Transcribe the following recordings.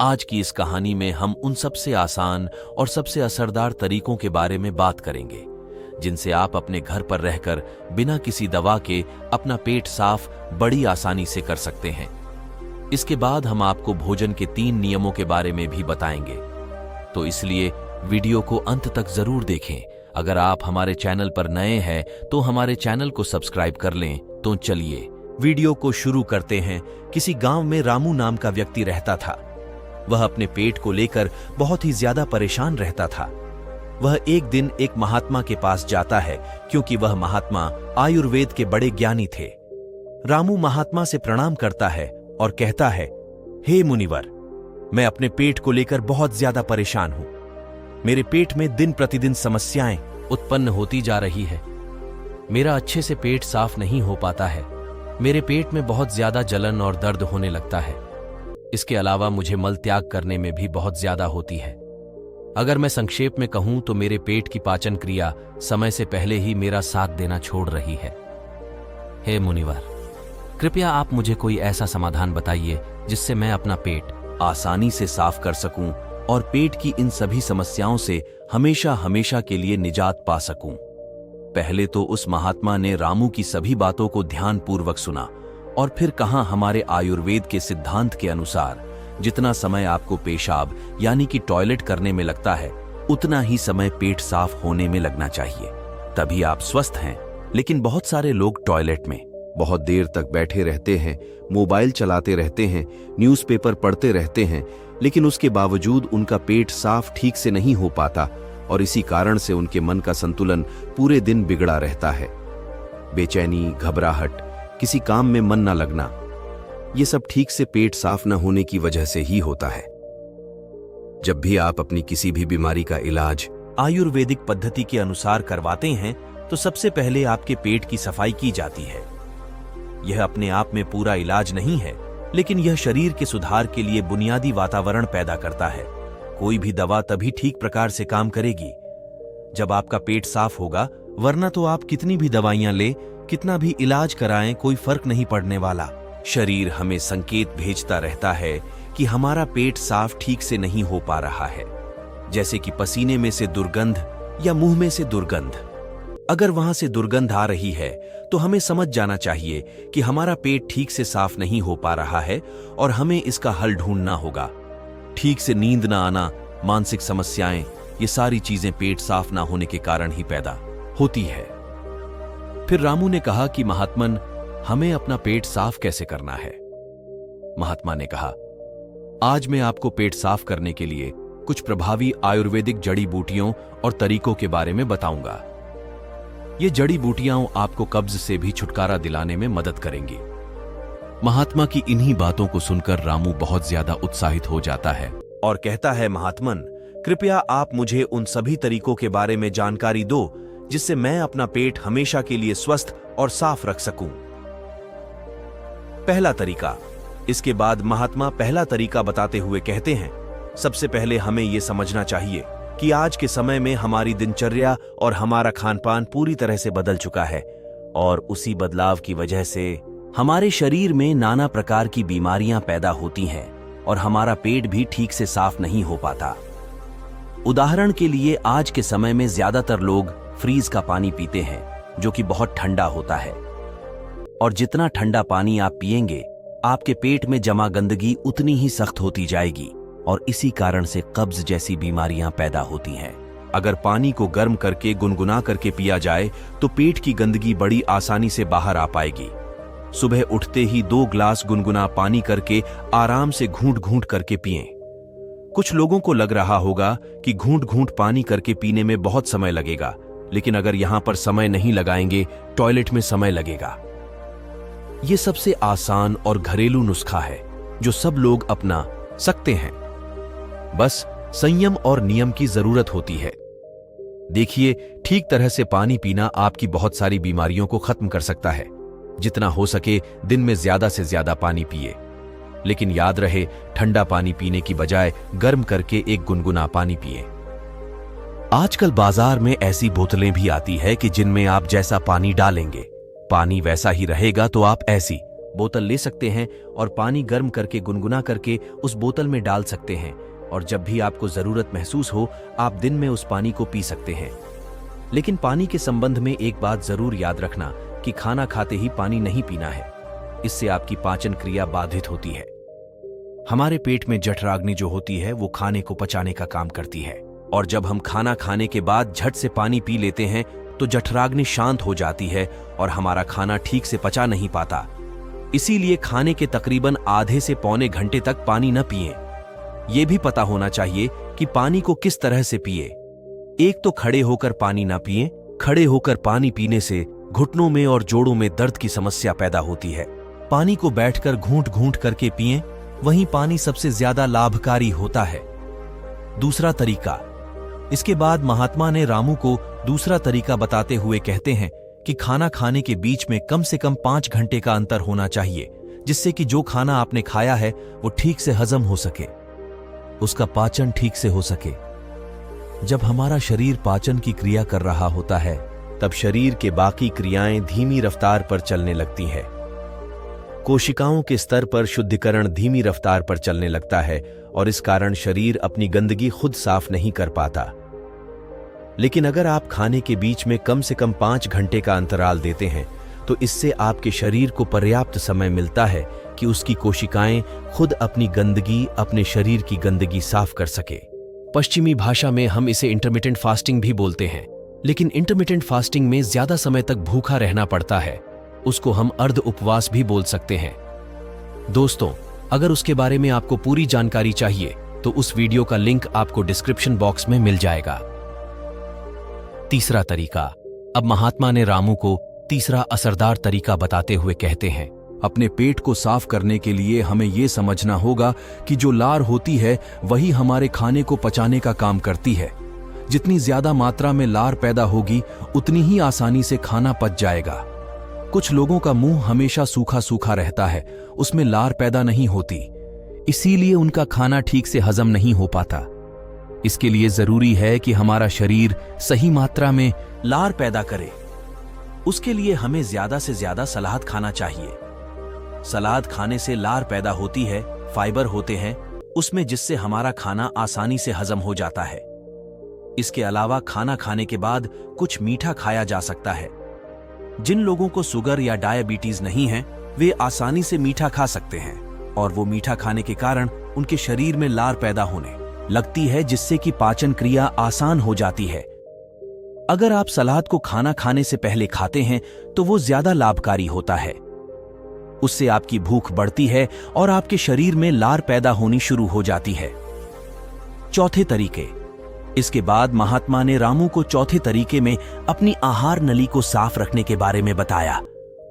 आज की इस कहानी में हम उन सबसे आसान और सबसे असरदार तरीकों के बारे में बात करेंगे जिनसे आप अपने घर पर रहकर बिना किसी दवा के अपना पेट साफ बड़ी आसानी से कर सकते हैं। इसके बाद हम आपको भोजन के 3 नियमों के बारे में भी बताएंगे, तो इसलिए वीडियो को अंत तक जरूर देखें। अगर आप हमारे चैनल पर नए हैं तो हमारे चैनल को सब्सक्राइब कर लें। तो चलिए वीडियो को शुरू करते हैं। किसी गांव में रामू नाम का व्यक्ति रहता था। वह अपने पेट को लेकर बहुत ही ज्यादा परेशान रहता था। वह एक दिन एक महात्मा के पास जाता है क्योंकि वह महात्मा आयुर्वेद के बड़े ज्ञानी थे। रामू महात्मा से प्रणाम करता है और कहता है, हे मुनिवर, मैं अपने पेट को लेकर बहुत ज्यादा परेशान हूं। मेरे पेट में दिन प्रतिदिन समस्याएं उत्पन्न होती जा रही है। मेरा अच्छे से पेट साफ नहीं हो पाता है। मेरे पेट में बहुत ज्यादा जलन और दर्द होने लगता है। इसके अलावा मुझे मल त्याग करने में भी बहुत ज्यादा होती है। अगर मैं संक्षेप में कहूं तो मेरे पेट की पाचन क्रिया समय से पहले ही मेरा साथ देना छोड़ रही है। हे मुनिवर, कृपया आप मुझे कोई ऐसा समाधान बताइए जिससे मैं अपना पेट आसानी से साफ कर सकूं और पेट की इन सभी समस्याओं से हमेशा हमेशा के लिए निजात पा सकूं। पहले तो उस महात्मा ने रामू की सभी बातों को ध्यानपूर्वक सुना और फिर कहा, हमारे आयुर्वेद के सिद्धांत के अनुसार जितना समय आपको पेशाब यानी कि टॉयलेट करने में लगता है उतना ही समय पेट साफ होने में लगना चाहिए, तभी आप स्वस्थ हैं। लेकिन बहुत सारे लोग टॉयलेट में बहुत देर तक बैठे रहते हैं, मोबाइल चलाते रहते हैं, न्यूज़पेपर पढ़ते रहते हैं, लेकिन उसके बावजूद उनका पेट साफ ठीक से नहीं हो पाता और इसी कारण से उनके मन का संतुलन पूरे दिन बिगड़ा रहता है। बेचैनी, घबराहट, किसी काम में मन न लगना, ये सब ठीक से पेट साफ न होने की वजह से ही होता है। जब भी आप अपनी किसी भी बीमारी का इलाज आयुर्वेदिक पद्धति के अनुसार करवाते हैं तो सबसे पहले आपके पेट की सफाई की जाती है। यह अपने आप में पूरा इलाज नहीं है, लेकिन यह शरीर के सुधार के लिए बुनियादी वातावरण पैदा करता है। कोई भी दवा तभी ठीक प्रकार से काम करेगी जब आपका पेट साफ होगा, वरना तो आप कितनी भी दवाइयां ले, कितना भी इलाज कराएं, कोई फर्क नहीं पड़ने वाला। शरीर हमें संकेत भेजता रहता है कि हमारा पेट साफ ठीक से नहीं हो पा रहा है, जैसे कि पसीने में से दुर्गंध या मुंह में से दुर्गंध। अगर वहां से दुर्गंध आ रही है तो हमें समझ जाना चाहिए कि हमारा पेट ठीक से साफ नहीं हो पा रहा है और हमें इसका हल ढूंढना होगा। ठीक से नींद ना आना, मानसिक समस्याएं, ये सारी चीजें पेट साफ ना होने के कारण ही पैदा होती है। फिर रामू ने कहा कि महात्मन, हमें अपना पेट साफ कैसे करना है? महात्मा ने कहा, आज मैं आपको पेट साफ करने के लिए कुछ प्रभावी आयुर्वेदिक जड़ी बूटियों और तरीकों के बारे में बताऊंगा। ये जड़ी बूटियां आपको कब्ज से भी छुटकारा दिलाने में मदद करेंगी। महात्मा की इन्हीं बातों को सुनकर रामू बहुत ज्यादा उत्साहित हो जाता है और कहता है, महात्मन, कृपया आप मुझे उन सभी तरीकों के बारे में जानकारी दो जिससे मैं अपना पेट हमेशा के लिए स्वस्थ और साफ रख सकूं। पहला तरीका। इसके बाद महात्मा पहला तरीका बताते हुए कहते हैं, सबसे पहले हमें यह समझना चाहिए कि आज के समय में हमारी दिनचर्या और हमारा खानपान पूरी तरह से बदल चुका है और उसी बदलाव की वजह से हमारे शरीर में नाना प्रकार की बीमारियां पैदा होती हैं और हमारा पेट भी ठीक से साफ नहीं हो पाता। उदाहरण के लिए आज के समय में ज्यादातर लोग फ्रीज का पानी पीते हैं जो कि बहुत ठंडा होता है, और जितना ठंडा पानी आप पिएंगे आपके पेट में जमा गंदगी उतनी ही सख्त होती जाएगी और इसी कारण से कब्ज जैसी बीमारियां पैदा होती हैं। अगर पानी को गर्म करके गुनगुना करके पिया जाए तो पेट की गंदगी बड़ी आसानी से बाहर आ पाएगी। सुबह उठते ही 2 ग्लास गुनगुना पानी करके आराम से घूंट घूंट करके पिएं। कुछ लोगों को लग रहा होगा कि घूंट घूंट पानी करके पीने में बहुत समय लगेगा, लेकिन अगर यहां पर समय नहीं लगाएंगे, टॉयलेट में समय लगेगा। यह सबसे आसान और घरेलू नुस्खा है जो सब लोग अपना सकते हैं। बस संयम और नियम की जरूरत होती है। देखिए, ठीक तरह से पानी पीना आपकी बहुत सारी बीमारियों को खत्म कर सकता है। जितना हो सके दिन में ज्यादा से ज्यादा पानी पिए, लेकिन याद रहे, ठंडा पानी पीने की बजाय गर्म करके एक गुनगुना पानी पिए। आजकल बाजार में ऐसी बोतलें भी आती है कि जिनमें आप जैसा पानी डालेंगे पानी वैसा ही रहेगा, तो आप ऐसी बोतल ले सकते हैं और पानी गर्म करके गुनगुना करके उस बोतल में डाल सकते हैं, और जब भी आपको जरूरत महसूस हो आप दिन में उस पानी को पी सकते हैं। लेकिन पानी के संबंध में एक बात जरूर याद रखना कि खाना खाते ही पानी नहीं पीना है। इससे आपकी पाचन क्रिया बाधित होती है। हमारे पेट में जठराग्नि जो होती है वो खाने को पचाने का काम करती है, और जब हम खाना खाने के बाद झट से पानी पी लेते हैं तो जठराग्नि शांत हो जाती है और हमारा खाना ठीक से पचा नहीं पाता। इसीलिए खाने के तकरीबन आधे से पौने घंटे तक पानी न पिएं। यह भी पता होना चाहिए कि पानी को किस तरह से पिए। एक तो खड़े होकर पानी ना पिएं। खड़े होकर पानी पीने से घुटनों में और जोड़ों में दर्द की समस्या पैदा होती है। पानी को बैठकर घूंट घूंट करके पिएं, वहीं पानी सबसे ज्यादा लाभकारी होता है। दूसरा तरीका। इसके बाद महात्मा ने रामू को दूसरा तरीका बताते हुए कहते हैं कि खाना खाने के बीच में कम से कम 5 घंटे का अंतर होना चाहिए, जिससे कि जो खाना आपने खाया है वो ठीक से हजम हो सके, उसका पाचन ठीक से हो सके। जब हमारा शरीर पाचन की क्रिया कर रहा होता है तब शरीर के बाकी क्रियाएं धीमी रफ्तार पर चलने लगती हैं। कोशिकाओं के स्तर पर शुद्धिकरण धीमी रफ्तार पर चलने लगता है और इस कारण शरीर अपनी गंदगी खुद साफ नहीं कर पाता। लेकिन अगर आप खाने के बीच में कम से कम 5 घंटे का अंतराल देते हैं तो इससे आपके शरीर को पर्याप्त समय मिलता है कि उसकी कोशिकाएं खुद अपनी गंदगी, अपने शरीर की गंदगी साफ कर सके। पश्चिमी भाषा में हम इसे इंटरमिटेंट फास्टिंग भी बोलते हैं, लेकिन इंटरमिटेंट फास्टिंग में ज्यादा समय तक भूखा रहना पड़ता है। उसको हम अर्ध उपवास भी बोल सकते हैं। दोस्तों, अगर उसके बारे में आपको पूरी जानकारी चाहिए तो उस वीडियो का लिंक आपको डिस्क्रिप्शन बॉक्स में मिल जाएगा। तीसरा तरीका। अब महात्मा ने रामू को तीसरा असरदार तरीका बताते हुए कहते हैं, अपने पेट को साफ करने के लिए हमें यह समझना होगा कि जो लार होती है वही हमारे खाने को पचाने का काम करती है। जितनी ज्यादा मात्रा में लार पैदा होगी उतनी ही आसानी से खाना पच जाएगा। कुछ लोगों का मुंह हमेशा सूखा सूखा रहता है, उसमें लार पैदा नहीं होती, इसीलिए उनका खाना ठीक से हजम नहीं हो पाता। इसके लिए जरूरी है कि हमारा शरीर सही मात्रा में लार पैदा करे। उसके लिए हमें ज्यादा से ज्यादा सलाद खाना चाहिए। सलाद खाने से लार पैदा होती है, फाइबर होते हैं उसमें, जिससे हमारा खाना आसानी से हजम हो जाता है। इसके अलावा खाना खाने के बाद कुछ मीठा खाया जा सकता है। जिन लोगों को शुगर या डायबिटीज नहीं है वे आसानी से मीठा खा सकते हैं, और वो मीठा खाने के कारण उनके शरीर में लार पैदा होने लगती है, जिससे कि पाचन क्रिया आसान हो जाती है। अगर आप सलाद को खाना खाने से पहले खाते हैं तो वो ज्यादा लाभकारी होता है। उससे आपकी भूख बढ़ती है और आपके शरीर में लार पैदा होनी शुरू हो जाती है। चौथे तरीके। इसके बाद महात्मा ने रामू को चौथे तरीके में अपनी आहार नली को साफ रखने के बारे में बताया।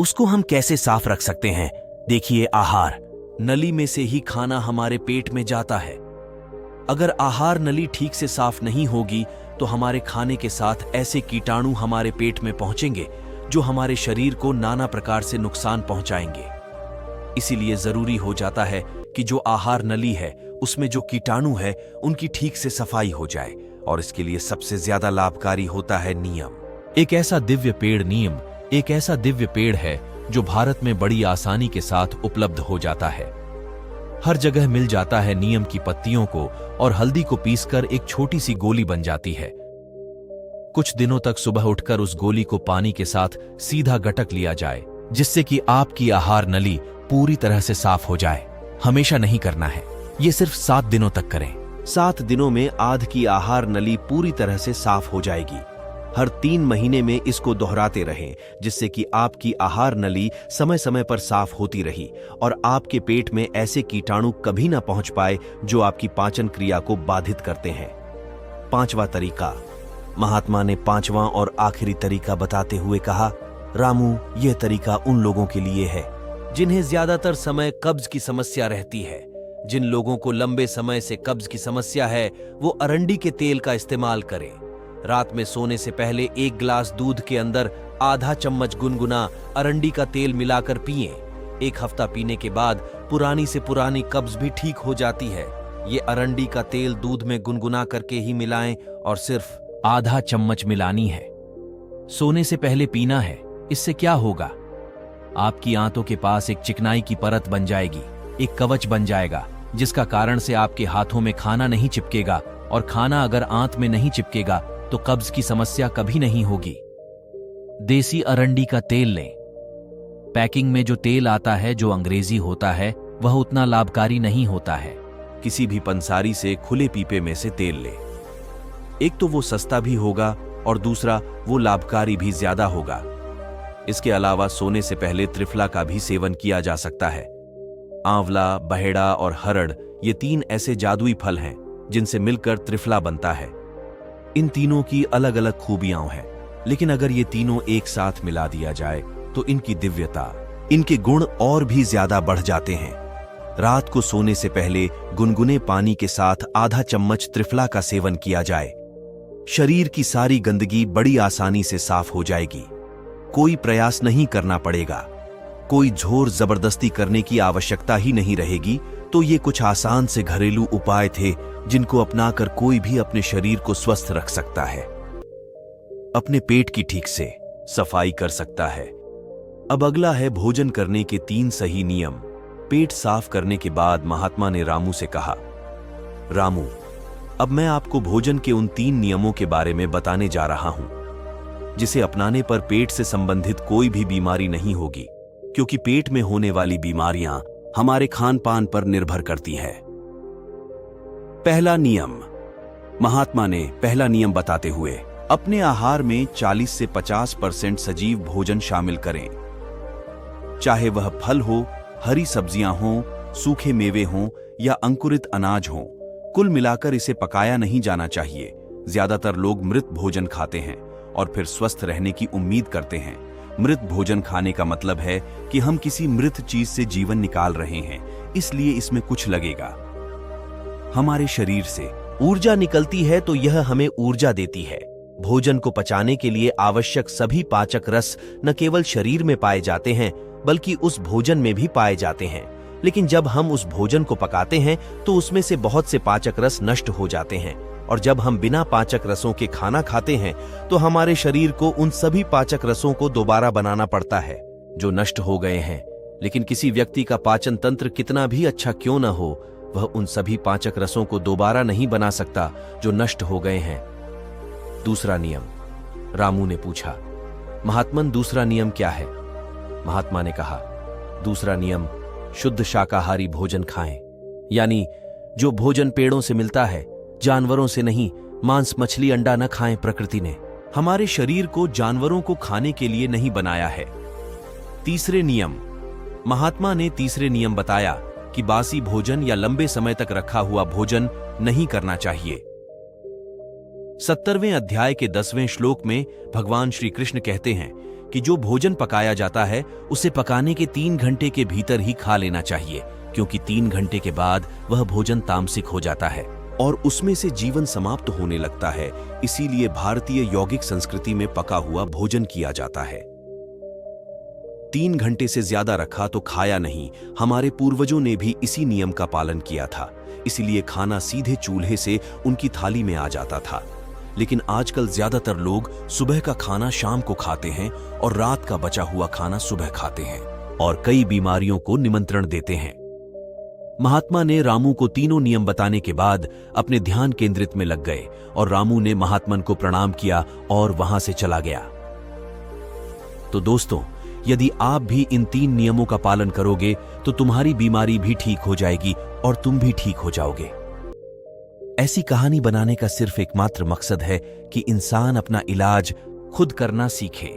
उसको हम कैसे साफ रख सकते हैं? देखिए, आहार नली में से ही खाना हमारे पेट में जाता है। अगर आहार नली ठीक से साफ नहीं होगी तो हमारे खाने के साथ ऐसे कीटाणु हमारे पेट में पहुंचेंगे जो हमारे शरीर को नाना प्रकार से नुकसान पहुंचाएंगे। इसीलिए जरूरी हो जाता है कि जो आहार नली है उसमें जो कीटाणु है उनकी ठीक से सफाई हो जाए, और इसके लिए सबसे ज्यादा लाभकारी होता है नीम। एक ऐसा दिव्य पेड़ नीम एक ऐसा दिव्य पेड़ है जो भारत में बड़ी आसानी के साथ उपलब्ध हो जाता है। हर जगह मिल जाता है नीम की पत्तियों को, और हल्दी को पीसकर एक छोटी सी गोली बन जाती है। कुछ दिनों तक सुबह उठकर उस गोली को पानी के साथ सीधा गटक लिया जाए, जिससे कि आपकी आहार नली पूरी तरह से साफ हो जाए। हमेशा नहीं करना है, ये सिर्फ 7 दिनों तक करें। 7 दिनों में आध की आहार नली पूरी तरह से साफ हो जाएगी। हर 3 महीने में इसको दोहराते रहें, जिससे कि आपकी आहार नली समय समय पर साफ होती रही और आपके पेट में ऐसे कीटाणु कभी ना पहुंच पाए जो आपकी पाचन क्रिया को बाधित करते हैं। 5वां तरीका। महात्मा ने 5वां और आखिरी तरीका बताते हुए कहा, रामू, यह तरीका उन लोगों के लिए है जिन्हें ज्यादातर समय कब्ज की समस्या रहती है। जिन लोगों को लंबे समय से कब्ज की समस्या है वो अरंडी के तेल का इस्तेमाल करें। रात में सोने से पहले 1 गिलास दूध के अंदर आधा चम्मच गुनगुना अरंडी का तेल मिलाकर पिएं। 1 हफ्ता पीने के बाद पुरानी से पुरानी कब्ज भी ठीक हो जाती है। ये अरंडी का तेल दूध में गुनगुना करके ही मिलाएं और सिर्फ आधा चम्मच मिलानी है। सोने से पहले पीना है। इससे क्या होगा? आपकी आंतों के पास एक चिकनाई की परत बन जाएगी, एक कवच बन जाएगा, जिसका कारण से आपके हाथों में खाना नहीं चिपकेगा, और खाना अगर आंत में नहीं चिपकेगा तो कब्ज की समस्या कभी नहीं होगी। देसी अरंडी का तेल लें। पैकिंग में जो तेल आता है जो अंग्रेजी होता है वह उतना लाभकारी नहीं होता है। किसी भी पंसारी से खुले पीपे में से तेल ले। एक तो वो सस्ता भी होगा और दूसरा वो लाभकारी भी ज्यादा होगा। इसके अलावा सोने से पहले त्रिफला का भी सेवन किया जा सकता है। आंवला, बहेड़ा और हरड़ ये 3 ऐसे जादुई फल हैं जिनसे मिलकर त्रिफला बनता है। इन तीनों की अलग अलग खूबियां हैं, लेकिन अगर ये तीनों एक साथ मिला दिया जाए तो इनकी दिव्यता, इनके गुण और भी ज्यादा बढ़ जाते हैं। रात को सोने से पहले गुनगुने पानी के साथ आधा चम्मच त्रिफला का सेवन किया जाए। शरीर की सारी गंदगी बड़ी आसानी से साफ हो जाएगी। कोई प्रयास नहीं करना पड़ेगा, कोई जोर जबरदस्ती करने की आवश्यकता ही नहीं रहेगी। तो ये कुछ आसान से घरेलू उपाय थे जिनको अपनाकर कोई भी अपने शरीर को स्वस्थ रख सकता है, अपने पेट की ठीक से सफाई कर सकता है। अब अगला है भोजन करने के 3 सही नियम। पेट साफ करने के बाद महात्मा ने रामू से कहा, रामू, अब मैं आपको भोजन के उन 3 नियमों के बारे में बताने जा रहा हूं, जिसे अपनाने पर पेट से संबंधित कोई भी बीमारी नहीं होगी, क्योंकि पेट में होने वाली बीमारियां हमारे खान पान पर निर्भर करती है। पहला नियम। महात्मा ने पहला नियम बताते हुए अपने आहार में 40 से 50% सजीव भोजन शामिल करें। चाहे वह फल हो, हरी सब्जियां हों, सूखे मेवे हों या अंकुरित अनाज हों, कुल मिलाकर इसे पकाया नहीं जाना चाहिए। ज्यादातर लोग मृत भोजन खाते हैं और फिर स्वस्थ रहने की उम्मीद करते हैं। मृत भोजन खाने का मतलब है कि हम किसी मृत चीज से जीवन निकाल रहे हैं, इसलिए इसमें कुछ लगेगा। हमारे शरीर से ऊर्जा निकलती है तो यह हमें ऊर्जा देती है। भोजन को पचाने के लिए आवश्यक सभी पाचक रस न केवल शरीर में पाए जाते हैं बल्कि उस भोजन में भी पाए जाते हैं। लेकिन जब हम उस भोजन को पकाते हैं तो उसमें से बहुत से पाचक रस नष्ट हो जाते हैं, और जब हम बिना पाचक रसों के खाना खाते हैं तो हमारे शरीर को उन सभी पाचक रसों को दोबारा बनाना पड़ता है जो नष्ट हो गए हैं। लेकिन किसी व्यक्ति का पाचन तंत्र कितना भी अच्छा क्यों न हो, वह उन सभी पाचक रसों को दोबारा नहीं बना सकता जो नष्ट हो गए हैं। दूसरा नियम। रामू ने पूछा, महात्मन, दूसरा नियम क्या है? महात्मा ने कहा, दूसरा नियम शुद्ध शाकाहारी भोजन खाएं, यानी जो भोजन पेड़ों से मिलता है, जानवरों से नहीं। मांस, मछली, अंडा न खाएं। प्रकृति ने हमारे शरीर को जानवरों को खाने के लिए नहीं बनाया है। तीसरे नियम। महात्मा ने तीसरे नियम बताया कि बासी भोजन या लंबे समय तक रखा हुआ भोजन नहीं करना चाहिए। 70वें अध्याय के 10वें श्लोक में भगवान श्री कृष्ण कहते हैं कि जो भोजन पकाया जाता है उसे पकाने के 3 घंटे के भीतर ही खा लेना चाहिए, क्योंकि 3 घंटे के बाद वह भोजन तामसिक हो जाता है और उसमें से जीवन समाप्त होने लगता है। इसीलिए भारतीय यौगिक संस्कृति में पका हुआ भोजन किया जाता है। 3 घंटे से ज्यादा रखा तो खाया नहीं। हमारे पूर्वजों ने भी इसी नियम का पालन किया था, इसीलिए खाना सीधे चूल्हे से उनकी थाली में आ जाता था। लेकिन आजकल ज्यादातर लोग सुबह का खाना शाम को खाते हैं और रात का बचा हुआ खाना सुबह खाते हैं और कई बीमारियों को निमंत्रण देते हैं। महात्मा ने रामू को तीनों नियम बताने के बाद अपने ध्यान केंद्रित में लग गए और रामू ने महात्मन को प्रणाम किया और वहां से चला गया। तो दोस्तों, यदि आप भी इन 3 नियमों का पालन करोगे तो तुम्हारी बीमारी भी ठीक हो जाएगी और तुम भी ठीक हो जाओगे। ऐसी कहानी बनाने का सिर्फ एकमात्र मकसद है कि इंसान अपना इलाज खुद करना सीखे।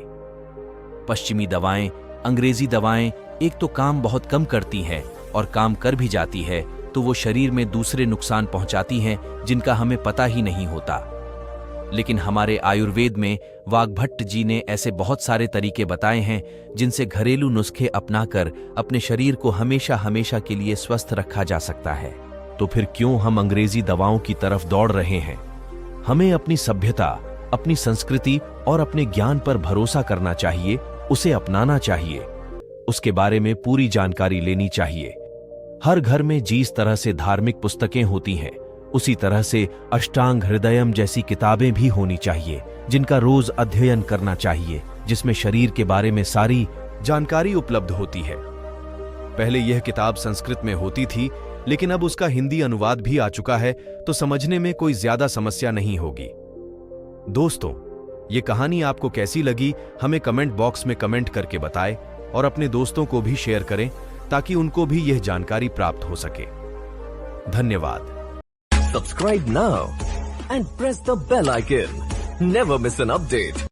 पश्चिमी दवाएं, अंग्रेजी दवाएं एक तो काम बहुत कम करती हैं और काम कर भी जाती है तो वो शरीर में दूसरे नुकसान पहुंचाती हैं जिनका हमें पता ही नहीं होता। लेकिन हमारे आयुर्वेद में वाग्भट्ट जी ने ऐसे बहुत सारे तरीके बताए हैं जिनसे घरेलू नुस्खे अपनाकर अपने शरीर को हमेशा हमेशा के लिए स्वस्थ रखा जा सकता है। तो फिर क्यों हम अंग्रेजी दवाओं की तरफ दौड़ रहे हैं? हमें अपनी सभ्यता, अपनी संस्कृति और अपने ज्ञान पर भरोसा करना चाहिए, उसे अपनाना चाहिए, उसके बारे में पूरी जानकारी लेनी चाहिए। हर घर में जिस तरह से धार्मिक पुस्तकें होती हैं, उसी तरह से अष्टांग हृदयम जैसी किताबें भी होनी चाहिए जिनका रोज अध्ययन करना चाहिए, जिसमें शरीर के बारे में सारी जानकारी उपलब्ध होती है। पहले यह किताब संस्कृत में होती थी, लेकिन अब उसका हिंदी अनुवाद भी आ चुका है, तो समझने में कोई ज्यादा समस्या नहीं होगी। दोस्तों, ये कहानी आपको कैसी लगी हमें कमेंट बॉक्स में कमेंट करके बताएं और अपने दोस्तों को भी शेयर करें ताकि उनको भी यह जानकारी प्राप्त हो सके। धन्यवाद। Subscribe now and press the bell icon. Never miss an update.